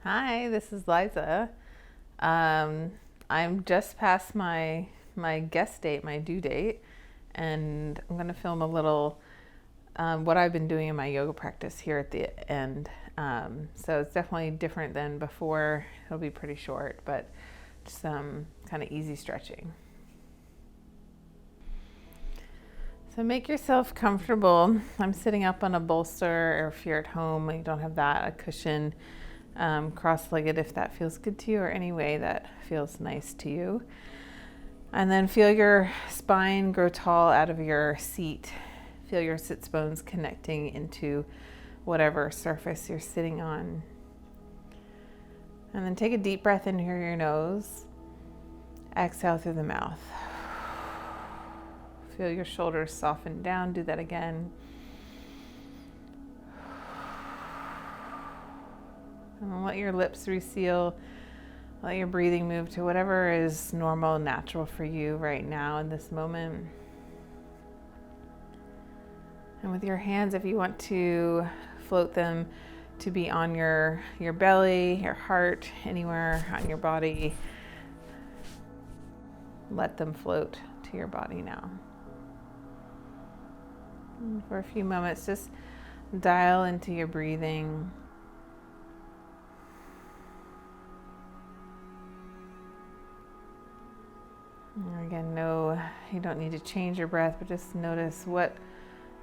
Hi, this is Liza. I'm just past my guest date, my due date, and I'm going to film a little what I've been doing in my yoga practice here at the end. So it's definitely different than before. It'll be pretty short, but just some kind of easy stretching. So make yourself comfortable. I'm sitting up on a bolster, or if you're at home and you don't have that, a cushion. Cross-legged if that feels good to you, or any way that feels nice to you. And then feel your spine grow tall out of your seat. Feel your sits bones connecting into whatever surface you're sitting on. And then take a deep breath in through your nose. Exhale through the mouth. Feel your shoulders soften down. Do that again. And let your lips reseal. Let your breathing move to whatever is normal, natural for you right now in this moment. And with your hands, if you want to float them to be on your belly, your heart, anywhere on your body, let them float to your body now. And for a few moments, just dial into your breathing. Again, no, you don't need to change your breath, but just notice what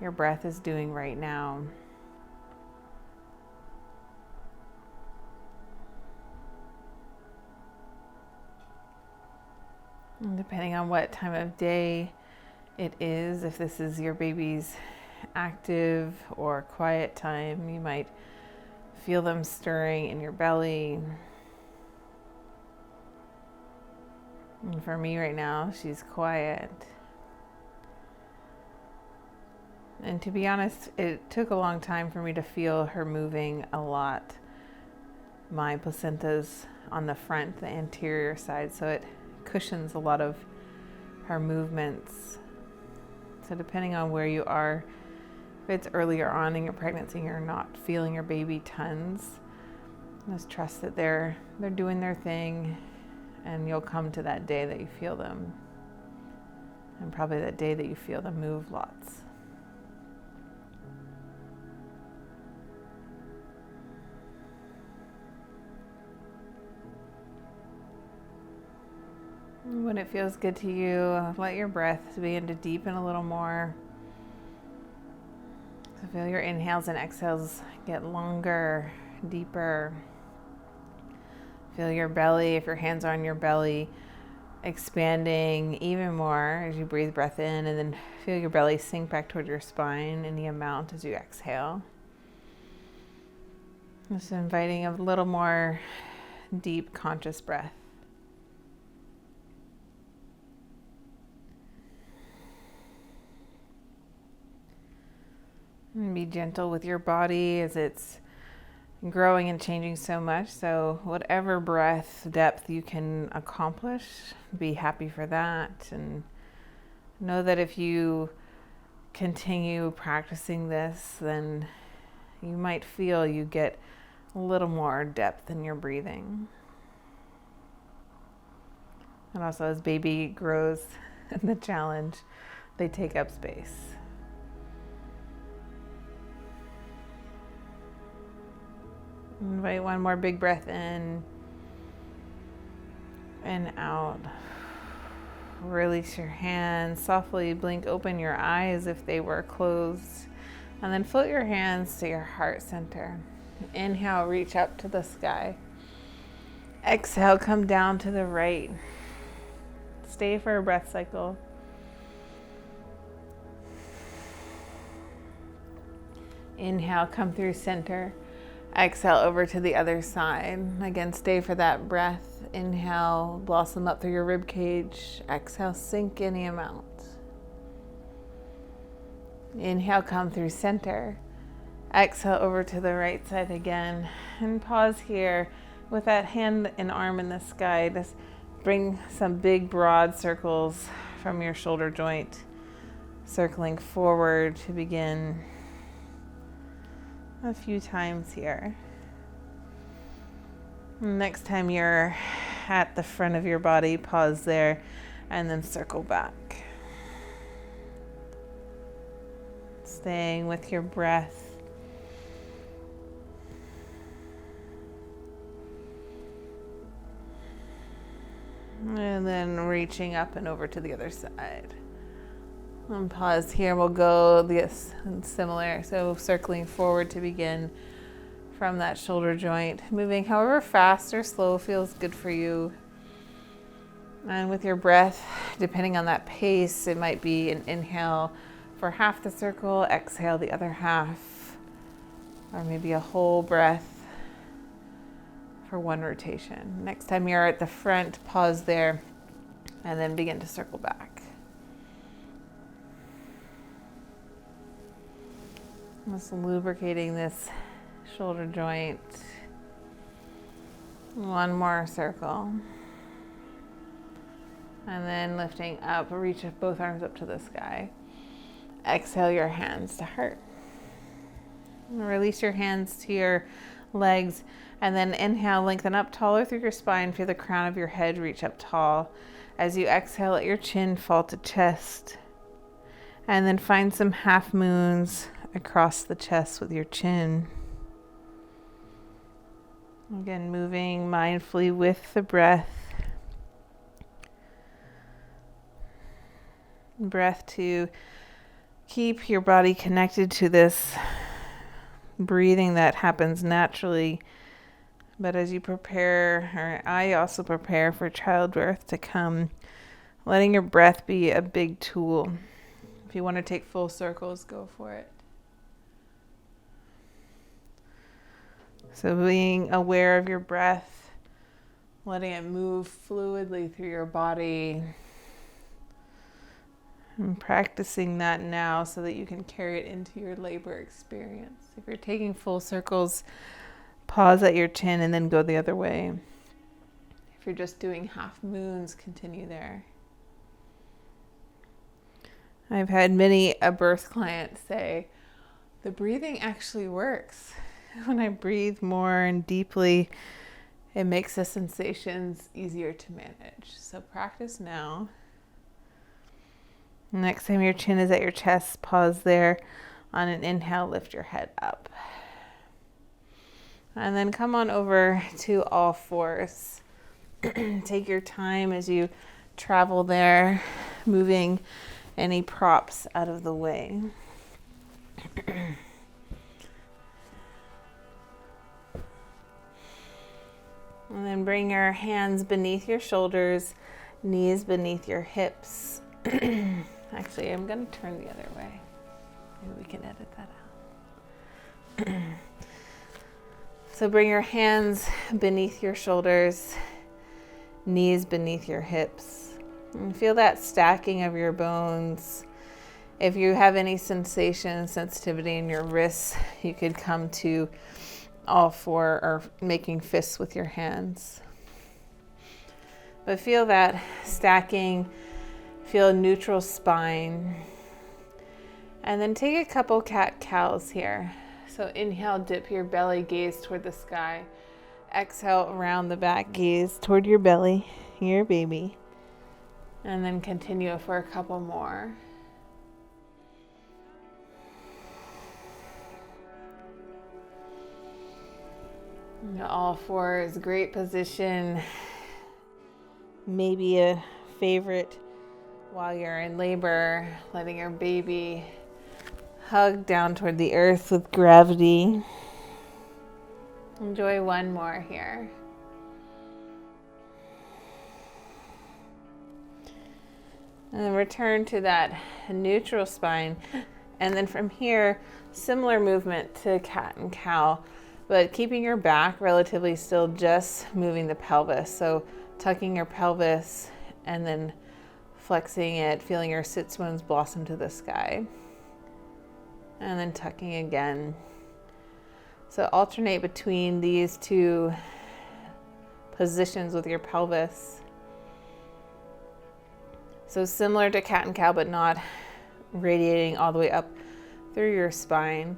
your breath is doing right now. And depending on what time of day it is, if this is your baby's active or quiet time, you might feel them stirring in your belly. And for me right now, she's quiet. And to be honest, it took a long time for me to feel her moving a lot. My placenta's on the front, the anterior side, so it cushions a lot of her movements. So depending on where you are, if it's earlier on in your pregnancy, you're not feeling your baby tons, just trust that they're doing their thing. And you'll come to that day that you feel them. And probably that day that you feel them move lots. And when it feels good to you, let your breath begin to deepen a little more. So feel your inhales and exhales get longer, deeper. Feel your belly, if your hands are on your belly, expanding even more as you breathe breath in, and then feel your belly sink back toward your spine any amount as you exhale. Just inviting a little more deep, conscious breath. And be gentle with your body as it's growing and changing so much. So whatever breath depth you can accomplish, be happy for that. And know that if you continue practicing this, then you might feel you get a little more depth in your breathing. And also as baby grows in the challenge, they take up space. Invite one more big breath in and out. Release your hands. Softly blink open your eyes if they were closed. And then float your hands to your heart center. Inhale, reach up to the sky. Exhale, come down to the right. Stay for a breath cycle. Inhale, come through center. Exhale over to the other side. Again, stay for that breath. Inhale, blossom up through your rib cage. Exhale, sink any amount. Inhale, come through center. Exhale over to the right side again. And pause here with that hand and arm in the sky. Just bring some big, broad circles from your shoulder joint, circling forward to begin. A few times here. Next time you're at the front of your body, pause there and then circle back. Staying with your breath. And then reaching up and over to the other side. And pause here. We'll go this similar. So circling forward to begin from that shoulder joint. Moving however fast or slow feels good for you. And with your breath, depending on that pace, it might be an inhale for half the circle, exhale the other half, or maybe a whole breath for one rotation. Next time you're at the front, pause there and then begin to circle back. Just lubricating this shoulder joint. One more circle. And then lifting up, reach both arms up to the sky. Exhale your hands to heart. Release your hands to your legs. And then inhale, lengthen up taller through your spine. Feel the crown of your head reach up tall. As you exhale, let your chin fall to chest. And then find some half moons across the chest with your chin. Again, moving mindfully with the breath. Breath to keep your body connected to this breathing that happens naturally. But as you prepare, or I also prepare for childbirth to come, letting your breath be a big tool. If you want to take full circles, go for it. So being aware of your breath, letting it move fluidly through your body, and practicing that now so that you can carry it into your labor experience. If you're taking full circles, pause at your chin and then go the other way. If you're just doing half moons, continue there. I've had many a birth client say, the breathing actually works. When I breathe more and deeply, it makes the sensations easier to manage. So practice now. Next time your chin is at your chest, pause there. On an inhale, lift your head up. And then come on over to all fours. Take your time as you travel there, moving any props out of the way. And then bring your hands beneath your shoulders, knees beneath your hips. Actually, I'm going to turn the other way. Maybe we can edit that out. So bring your hands beneath your shoulders, knees beneath your hips. And feel that stacking of your bones. If you have any sensation, sensitivity in your wrists, you could come to all four or making fists with your hands. But feel that stacking. Feel a neutral spine. And then take a couple cat-cows here. So inhale, dip your belly, gaze toward the sky. Exhale, around the back, gaze toward your belly, your baby. And then continue for a couple more. All fours, great position. Maybe a favorite while you're in labor, letting your baby hug down toward the earth with gravity. Enjoy one more here. And then return to that neutral spine. And then from here, similar movement to cat and cow, but keeping your back relatively still, just moving the pelvis. So tucking your pelvis and then flexing it, feeling your sit bones blossom to the sky. And then tucking again. So alternate between these two positions with your pelvis. So similar to cat and cow, but not radiating all the way up through your spine.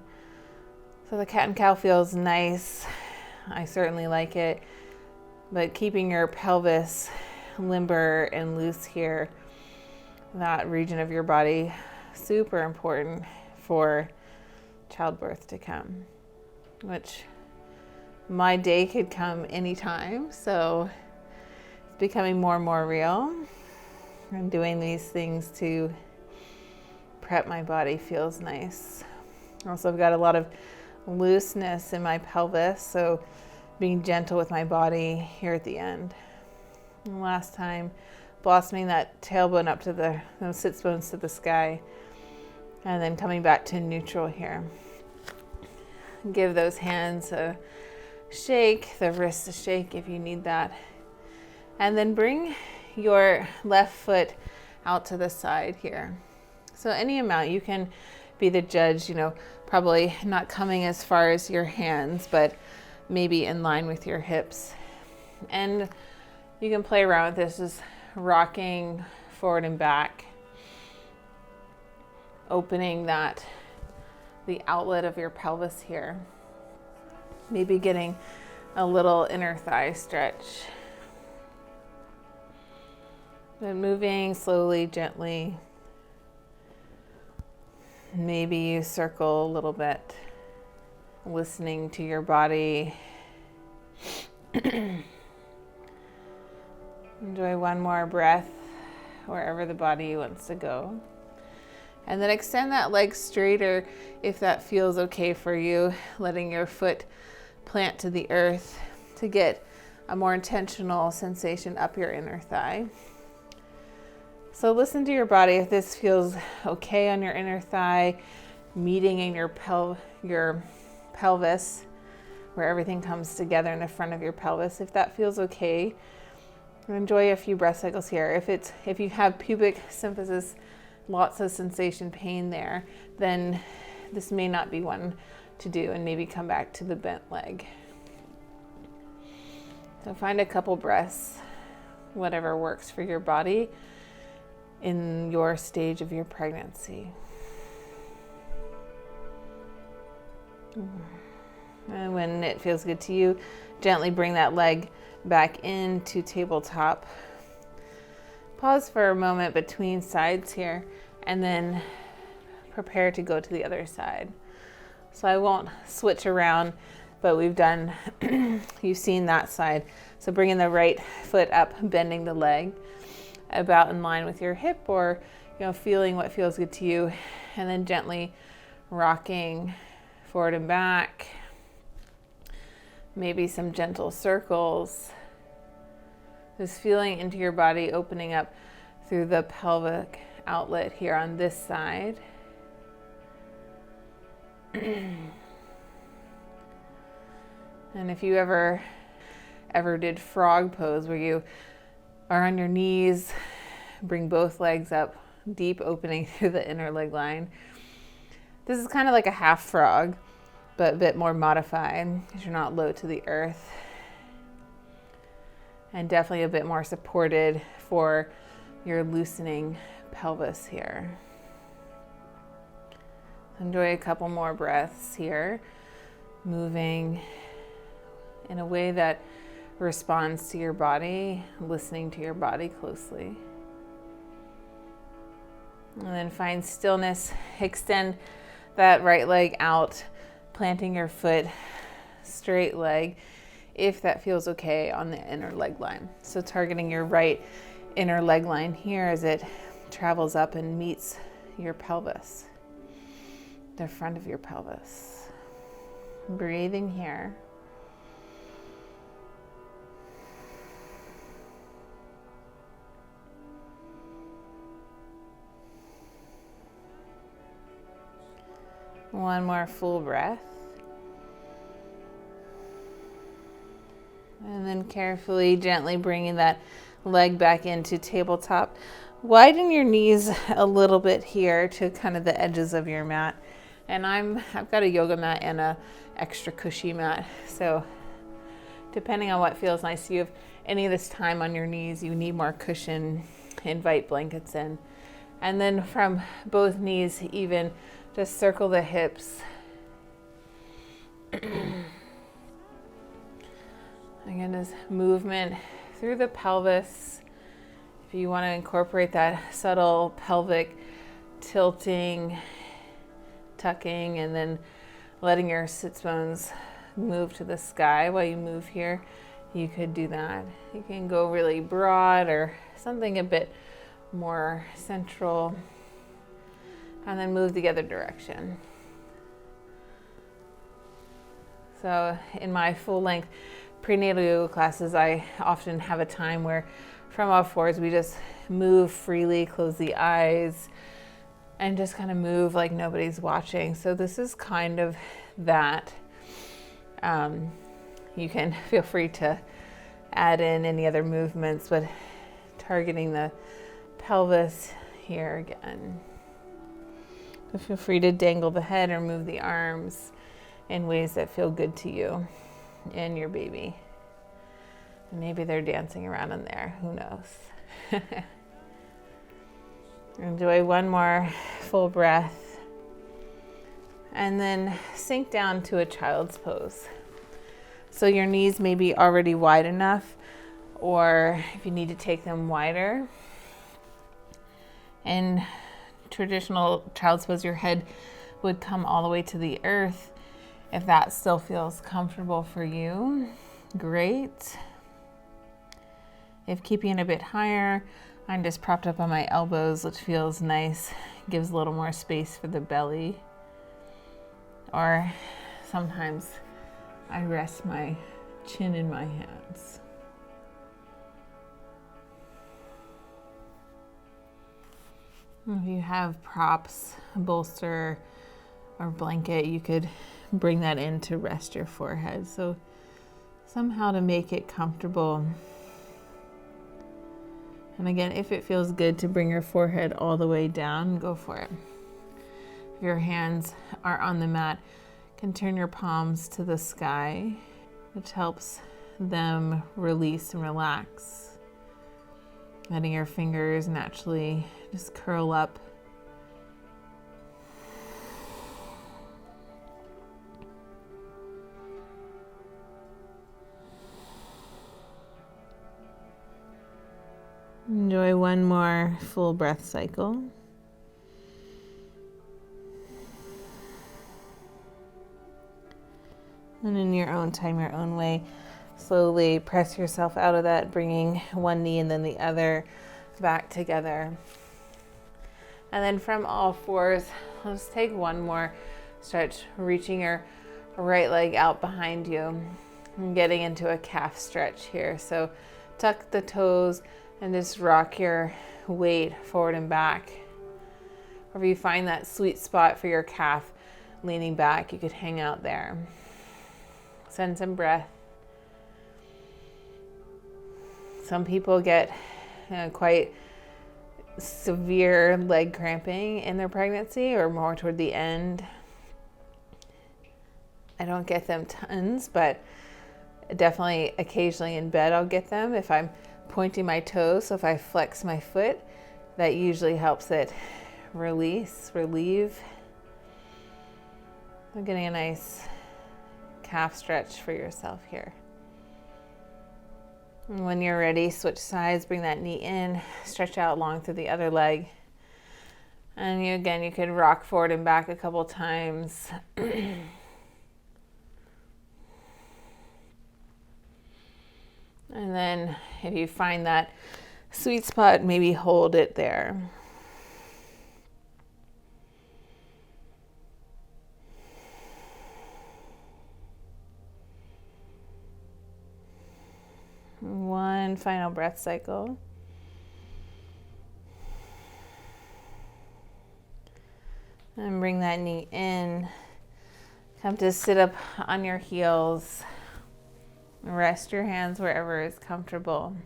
So the cat and cow feels nice. I certainly like it. But keeping your pelvis limber and loose here, that region of your body, super important for childbirth to come, which my day could come anytime. So it's becoming more and more real. I'm doing these things to prep my body feels nice. Also, I've got a lot of looseness in my pelvis, so being gentle with my body here at the end. And last time, blossoming that tailbone up to the sits bones to the sky, and then coming back to neutral here. Give those hands a shake, the wrists a shake if you need that. And then bring your left foot out to the side here. So any amount, you can be the judge, probably not coming as far as your hands, but maybe in line with your hips. And you can play around with this, just rocking forward and back, opening the outlet of your pelvis here. Maybe getting a little inner thigh stretch. Then moving slowly, gently. Maybe you circle a little bit, listening to your body. Enjoy one more breath wherever the body wants to go. And then extend that leg straighter if that feels okay for you, letting your foot plant to the earth to get a more intentional sensation up your inner thigh. So listen to your body if this feels okay on your inner thigh, meeting in your pelvis, where everything comes together in the front of your pelvis. If that feels okay, enjoy a few breath cycles here. If you have pubic symphysis, lots of sensation, pain there, then this may not be one to do, and maybe come back to the bent leg. So find a couple breaths, whatever works for your body in your stage of your pregnancy. And when it feels good to you, gently bring that leg back into tabletop. Pause for a moment between sides here, and then prepare to go to the other side. So I won't switch around, but you've seen that side. So bringing the right foot up, bending the leg about in line with your hip, or feeling what feels good to you, and then gently rocking forward and back. Maybe some gentle circles. Just feeling into your body, opening up through the pelvic outlet here on this side. And if you ever did frog pose, where you are on your knees, bring both legs up, deep opening through the inner leg line. This is kind of like a half frog, but a bit more modified because you're not low to the earth. And definitely a bit more supported for your loosening pelvis here. Enjoy a couple more breaths here, moving in a way that responds to your body, listening to your body closely. And then find stillness. Extend that right leg out, planting your foot, straight leg, if that feels okay on the inner leg line. So targeting your right inner leg line here as it travels up and meets your pelvis, the front of your pelvis. Breathing here. One more full breath. And then carefully, gently bringing that leg back into tabletop. Widen your knees a little bit here to kind of the edges of your mat. And I've got a yoga mat and a extra cushy mat. So depending on what feels nice to you, if any of this time on your knees, you need more cushion, invite blankets in. And then from both knees, even just circle the hips. Again, this movement through the pelvis. If you want to incorporate that subtle pelvic tilting, tucking, and then letting your sits bones move to the sky while you move here, you could do that. You can go really broad or something a bit more central, and then move the other direction. So in my full length prenatal yoga classes, I often have a time where from all fours we just move freely, close the eyes, and just kind of move like nobody's watching. So this is kind of that. You can feel free to add in any other movements, but targeting the pelvis here again. So feel free to dangle the head or move the arms in ways that feel good to you and your baby. And maybe they're dancing around in there, who knows? Enjoy one more full breath. And then sink down to a child's pose. So your knees may be already wide enough, or if you need to take them wider. In traditional child's pose, your head would come all the way to the earth. If that still feels comfortable for you, great. If keeping it a bit higher, I'm just propped up on my elbows, which feels nice, gives a little more space for the belly. Or sometimes I rest my chin in my hands. If you have props, a bolster, or blanket, you could bring that in to rest your forehead. So somehow to make it comfortable. And again, if it feels good to bring your forehead all the way down, go for it. If your hands are on the mat, you can turn your palms to the sky, which helps them release and relax. Letting your fingers naturally just curl up. Enjoy one more full breath cycle. And in your own time, your own way, slowly press yourself out of that, bringing one knee and then the other back together. And then from all fours, let's take one more stretch, reaching your right leg out behind you and getting into a calf stretch here. So tuck the toes and just rock your weight forward and back. Or if you find that sweet spot for your calf leaning back, you could hang out there. Send some breath. Some people get quite severe leg cramping in their pregnancy or more toward the end. I don't get them tons, but definitely occasionally in bed I'll get them if I'm pointing my toes. So if I flex my foot, that usually helps it relieve. I'm getting a nice calf stretch for yourself here. And when you're ready, switch sides, bring that knee in, stretch out long through the other leg. And you could rock forward and back a couple times. And then if you find that sweet spot, maybe hold it there. One final breath cycle. And bring that knee in. Come to sit up on your heels. Rest your hands wherever is comfortable.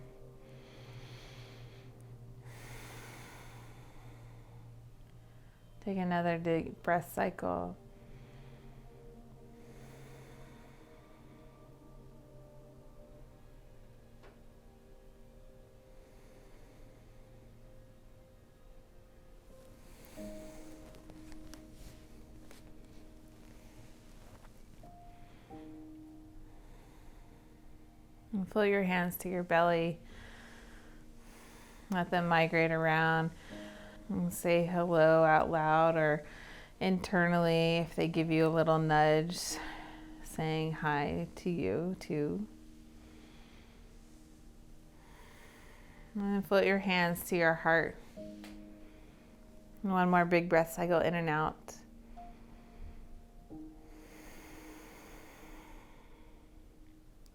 Take another deep breath cycle. Float your hands to your belly. Let them migrate around. And say hello out loud or internally if they give you a little nudge, saying hi to you too. And float your hands to your heart. One more big breath cycle in and out.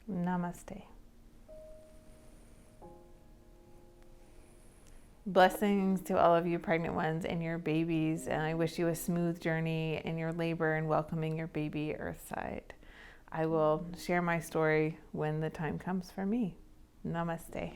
Namaste. Blessings to all of you pregnant ones and your babies, and I wish you a smooth journey in your labor and welcoming your baby earthside. I will share my story when the time comes for me. Namaste.